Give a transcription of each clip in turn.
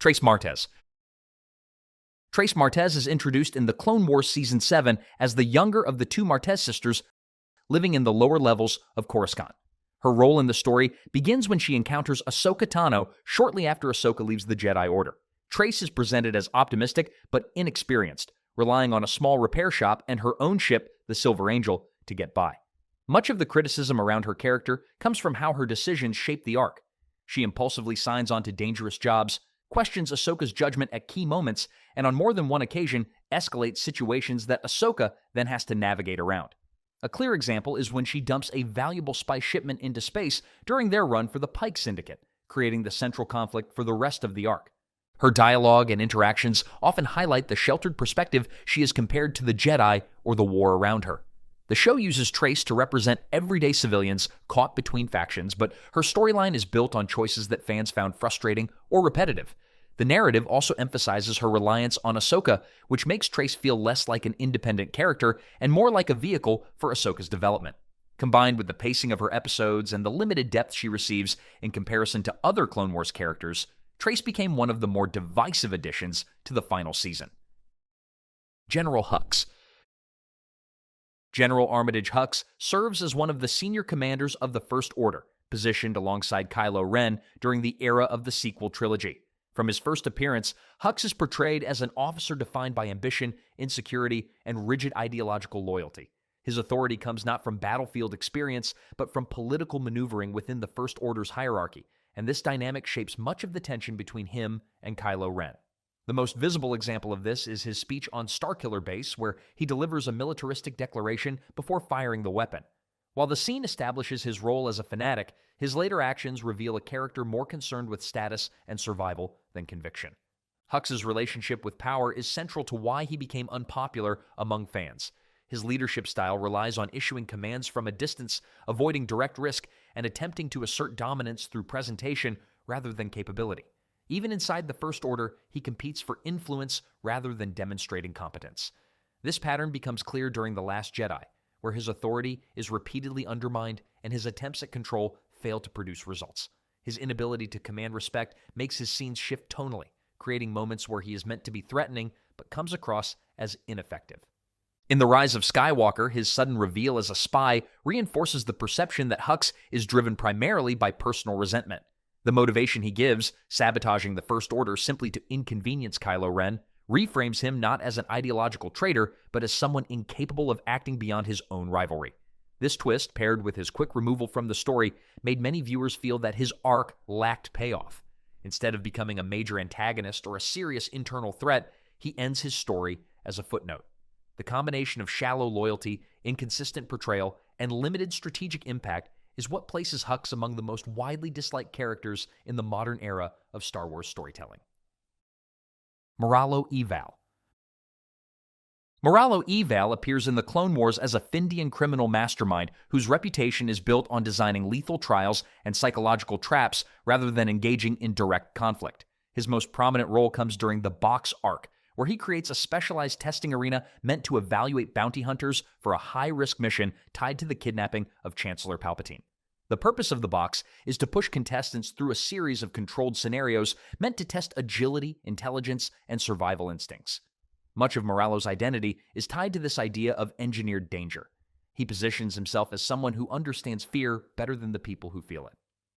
Trace Martez. Trace Martez is introduced in the Clone Wars Season 7 as the younger of the two Martez sisters living in the lower levels of Coruscant. Her role in the story begins when she encounters Ahsoka Tano shortly after Ahsoka leaves the Jedi Order. Trace is presented as optimistic but inexperienced, relying on a small repair shop and her own ship, the Silver Angel, to get by. Much of the criticism around her character comes from how her decisions shape the arc. She impulsively signs on to dangerous jobs, questions Ahsoka's judgment at key moments, and on more than one occasion escalates situations that Ahsoka then has to navigate around. A clear example is when she dumps a valuable spice shipment into space during their run for the Pike Syndicate, creating the central conflict for the rest of the arc. Her dialogue and interactions often highlight the sheltered perspective she is compared to the Jedi or the war around her. The show uses Trace to represent everyday civilians caught between factions, but her storyline is built on choices that fans found frustrating or repetitive. The narrative also emphasizes her reliance on Ahsoka, which makes Trace feel less like an independent character and more like a vehicle for Ahsoka's development. Combined with the pacing of her episodes and the limited depth she receives in comparison to other Clone Wars characters, Trace became one of the more divisive additions to the final season. General Hux. General Armitage Hux serves as one of the senior commanders of the First Order, positioned alongside Kylo Ren during the era of the sequel trilogy. From his first appearance, Hux is portrayed as an officer defined by ambition, insecurity, and rigid ideological loyalty. His authority comes not from battlefield experience, but from political maneuvering within the First Order's hierarchy, and this dynamic shapes much of the tension between him and Kylo Ren. The most visible example of this is his speech on Starkiller Base, where he delivers a militaristic declaration before firing the weapon. While the scene establishes his role as a fanatic, his later actions reveal a character more concerned with status and survival than conviction. Hux's relationship with power is central to why he became unpopular among fans. His leadership style relies on issuing commands from a distance, avoiding direct risk, and attempting to assert dominance through presentation rather than capability. Even inside the First Order, he competes for influence rather than demonstrating competence. This pattern becomes clear during The Last Jedi, where his authority is repeatedly undermined and his attempts at control fail to produce results. His inability to command respect makes his scenes shift tonally, creating moments where he is meant to be threatening but comes across as ineffective. In The Rise of Skywalker, his sudden reveal as a spy reinforces the perception that Hux is driven primarily by personal resentment. The motivation he gives, sabotaging the First Order simply to inconvenience Kylo Ren, reframes him not as an ideological traitor, but as someone incapable of acting beyond his own rivalry. This twist, paired with his quick removal from the story, made many viewers feel that his arc lacked payoff. Instead of becoming a major antagonist or a serious internal threat, he ends his story as a footnote. The combination of shallow loyalty, inconsistent portrayal, and limited strategic impact is what places Hux among the most widely disliked characters in the modern era of Star Wars storytelling. Moralo Eval. Moralo Eval appears in the Clone Wars as a Findian criminal mastermind whose reputation is built on designing lethal trials and psychological traps rather than engaging in direct conflict. His most prominent role comes during the Box arc, where he creates a specialized testing arena meant to evaluate bounty hunters for a high-risk mission tied to the kidnapping of Chancellor Palpatine. The purpose of the Box is to push contestants through a series of controlled scenarios meant to test agility, intelligence, and survival instincts. Much of Moralo's identity is tied to this idea of engineered danger. He positions himself as someone who understands fear better than the people who feel it.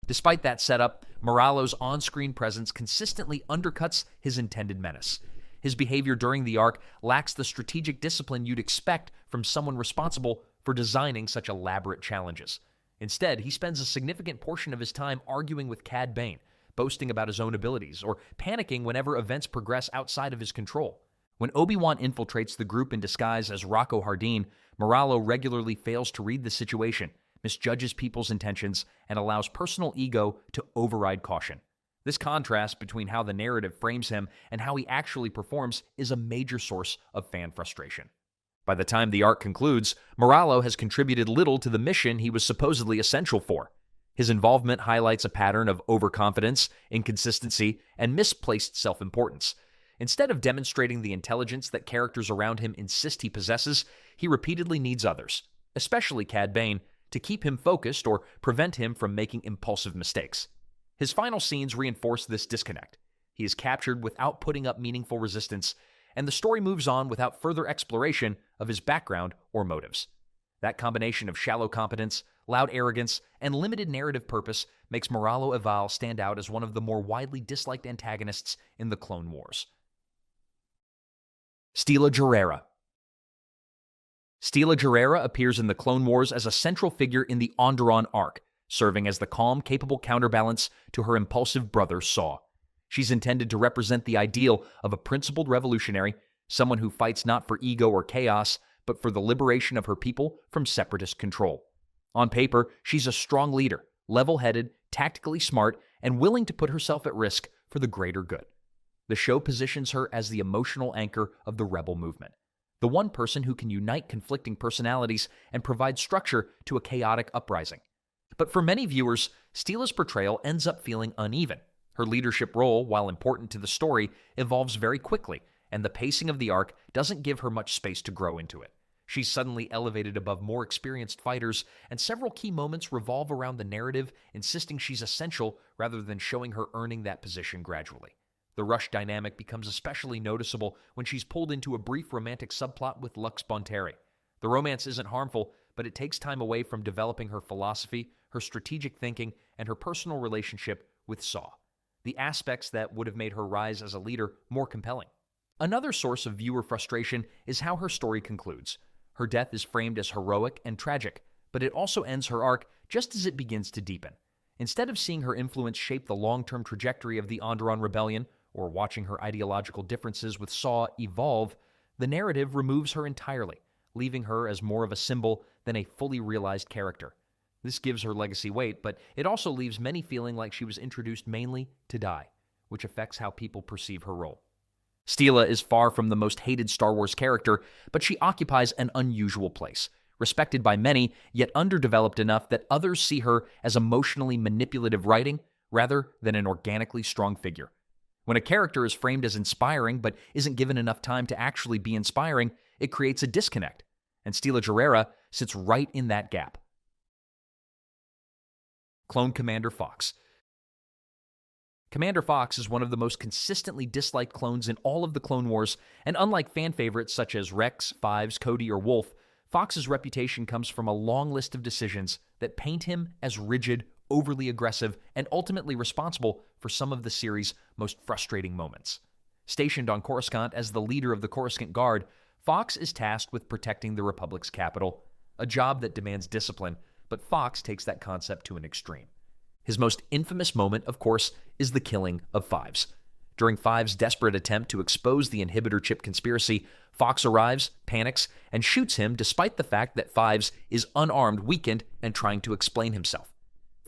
Despite that setup, Moralo's on-screen presence consistently undercuts his intended menace. His behavior during the arc lacks the strategic discipline you'd expect from someone responsible for designing such elaborate challenges. Instead, he spends a significant portion of his time arguing with Cad Bane, boasting about his own abilities, or panicking whenever events progress outside of his control. When Obi-Wan infiltrates the group in disguise as Rocco Hardeen, Moralo regularly fails to read the situation, misjudges people's intentions, and allows personal ego to override caution. This contrast between how the narrative frames him and how he actually performs is a major source of fan frustration. By the time the arc concludes, Moralo has contributed little to the mission he was supposedly essential for. His involvement highlights a pattern of overconfidence, inconsistency, and misplaced self-importance. Instead of demonstrating the intelligence that characters around him insist he possesses, he repeatedly needs others, especially Cad Bane, to keep him focused or prevent him from making impulsive mistakes. His final scenes reinforce this disconnect. He is captured without putting up meaningful resistance, and the story moves on without further exploration of his background or motives. That combination of shallow competence, loud arrogance, and limited narrative purpose makes Moralo Eval stand out as one of the more widely disliked antagonists in the Clone Wars. Stila Gerrera. Stila Gerrera appears in the Clone Wars as a central figure in the Onderon arc, serving as the calm, capable counterbalance to her impulsive brother Saw. She's intended to represent the ideal of a principled revolutionary, someone who fights not for ego or chaos, but for the liberation of her people from separatist control. On paper, she's a strong leader, level-headed, tactically smart, and willing to put herself at risk for the greater good. The show positions her as the emotional anchor of the rebel movement, the one person who can unite conflicting personalities and provide structure to a chaotic uprising. But for many viewers, Stila's portrayal ends up feeling uneven. Her leadership role, while important to the story, evolves very quickly, and the pacing of the arc doesn't give her much space to grow into it. She's suddenly elevated above more experienced fighters, and several key moments revolve around the narrative, insisting she's essential rather than showing her earning that position gradually. The rush dynamic becomes especially noticeable when she's pulled into a brief romantic subplot with Lux Bonteri. The romance isn't harmful, but it takes time away from developing her philosophy, her strategic thinking, and her personal relationship with Saw, the aspects that would have made her rise as a leader more compelling. Another source of viewer frustration is how her story concludes. Her death is framed as heroic and tragic, but it also ends her arc just as it begins to deepen. Instead of seeing her influence shape the long-term trajectory of the Onderon Rebellion, or watching her ideological differences with Saw evolve, the narrative removes her entirely, leaving her as more of a symbol than a fully realized character. This gives her legacy weight, but it also leaves many feeling like she was introduced mainly to die, which affects how people perceive her role. Stila is far from the most hated Star Wars character, but she occupies an unusual place, respected by many, yet underdeveloped enough that others see her as emotionally manipulative writing rather than an organically strong figure. When a character is framed as inspiring but isn't given enough time to actually be inspiring, it creates a disconnect, and Stila Gerrera sits right in that gap. Clone Commander Fox. Commander Fox is one of the most consistently disliked clones in all of the Clone Wars, and unlike fan favorites such as Rex, Fives, Cody, or Wolf, Fox's reputation comes from a long list of decisions that paint him as rigid, overly aggressive, and ultimately responsible for some of the series' most frustrating moments. Stationed on Coruscant as the leader of the Coruscant Guard, Fox is tasked with protecting the Republic's capital, a job that demands discipline, but Fox takes that concept to an extreme. His most infamous moment, of course, is the killing of Fives. During Fives' desperate attempt to expose the inhibitor chip conspiracy, Fox arrives, panics, and shoots him despite the fact that Fives is unarmed, weakened, and trying to explain himself.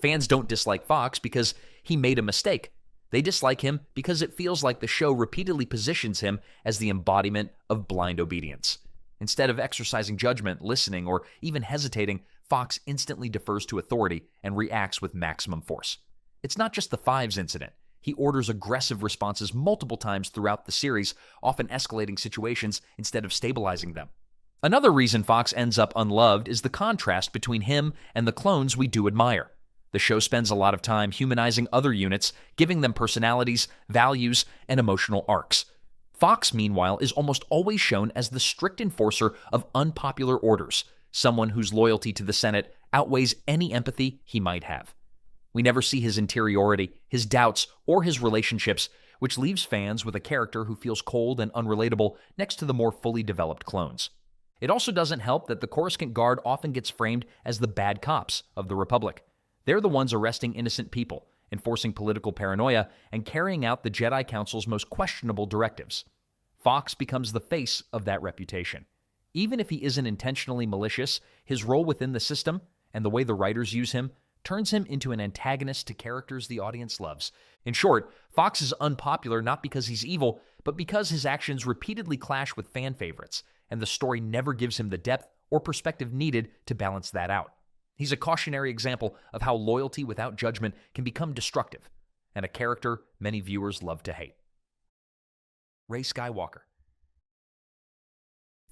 Fans don't dislike Fox because he made a mistake. They dislike him because it feels like the show repeatedly positions him as the embodiment of blind obedience. Instead of exercising judgment, listening, or even hesitating, Fox instantly defers to authority and reacts with maximum force. It's not just the Fives incident. He orders aggressive responses multiple times throughout the series, often escalating situations instead of stabilizing them. Another reason Fox ends up unloved is the contrast between him and the clones we do admire. The show spends a lot of time humanizing other units, giving them personalities, values, and emotional arcs. Fox, meanwhile, is almost always shown as the strict enforcer of unpopular orders, someone whose loyalty to the Senate outweighs any empathy he might have. We never see his interiority, his doubts, or his relationships, which leaves fans with a character who feels cold and unrelatable next to the more fully developed clones. It also doesn't help that the Coruscant Guard often gets framed as the bad cops of the Republic. They're the ones arresting innocent people, enforcing political paranoia, and carrying out the Jedi Council's most questionable directives. Fox becomes the face of that reputation. Even if he isn't intentionally malicious, his role within the system, and the way the writers use him, turns him into an antagonist to characters the audience loves. In short, Fox is unpopular not because he's evil, but because his actions repeatedly clash with fan favorites, and the story never gives him the depth or perspective needed to balance that out. He's a cautionary example of how loyalty without judgment can become destructive, and a character many viewers love to hate. Rey Skywalker.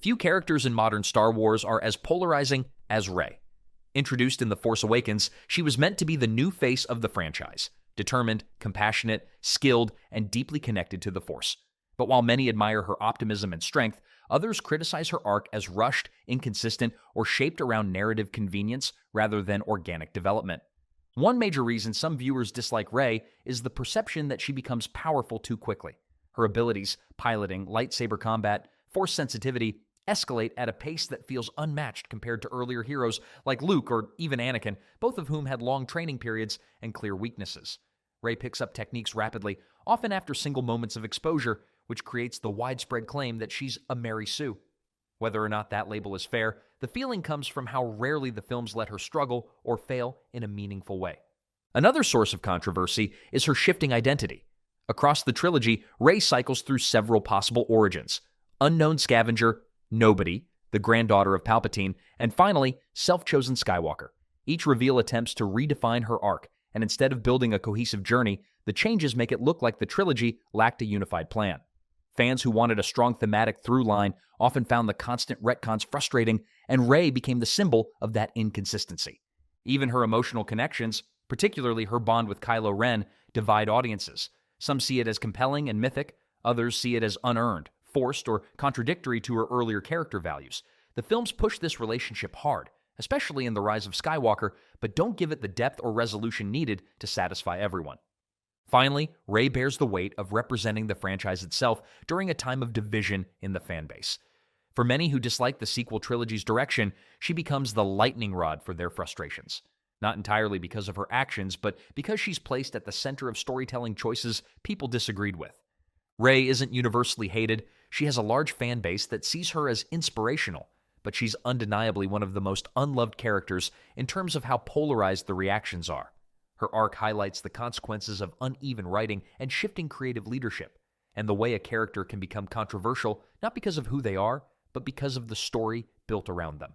Few characters in modern Star Wars are as polarizing as Rey. Introduced in The Force Awakens, she was meant to be the new face of the franchise, determined, compassionate, skilled, and deeply connected to the Force. But while many admire her optimism and strength, others criticize her arc as rushed, inconsistent, or shaped around narrative convenience rather than organic development. One major reason some viewers dislike Rey is the perception that she becomes powerful too quickly. Her abilities, piloting, lightsaber combat, Force sensitivity, escalate at a pace that feels unmatched compared to earlier heroes like Luke or even Anakin, both of whom had long training periods and clear weaknesses. Rey picks up techniques rapidly, often after single moments of exposure, which creates the widespread claim that she's a Mary Sue. Whether or not that label is fair, the feeling comes from how rarely the films let her struggle or fail in a meaningful way. Another source of controversy is her shifting identity. Across the trilogy, Rey cycles through several possible origins: unknown scavenger, nobody, the granddaughter of Palpatine, and finally, self-chosen Skywalker. Each reveal attempts to redefine her arc, and instead of building a cohesive journey, the changes make it look like the trilogy lacked a unified plan. Fans who wanted a strong thematic through line often found the constant retcons frustrating, and Rey became the symbol of that inconsistency. Even her emotional connections, particularly her bond with Kylo Ren, divide audiences. Some see it as compelling and mythic, others see it as unearned, forced, or contradictory to her earlier character values. The films push this relationship hard, especially in The Rise of Skywalker, but don't give it the depth or resolution needed to satisfy everyone. Finally, Rey bears the weight of representing the franchise itself during a time of division in the fanbase. For many who dislike the sequel trilogy's direction, she becomes the lightning rod for their frustrations. Not entirely because of her actions, but because she's placed at the center of storytelling choices people disagreed with. Rey isn't universally hated. She has a large fan base that sees her as inspirational, but she's undeniably one of the most unloved characters in terms of how polarized the reactions are. Her arc highlights the consequences of uneven writing and shifting creative leadership, and the way a character can become controversial not because of who they are, but because of the story built around them.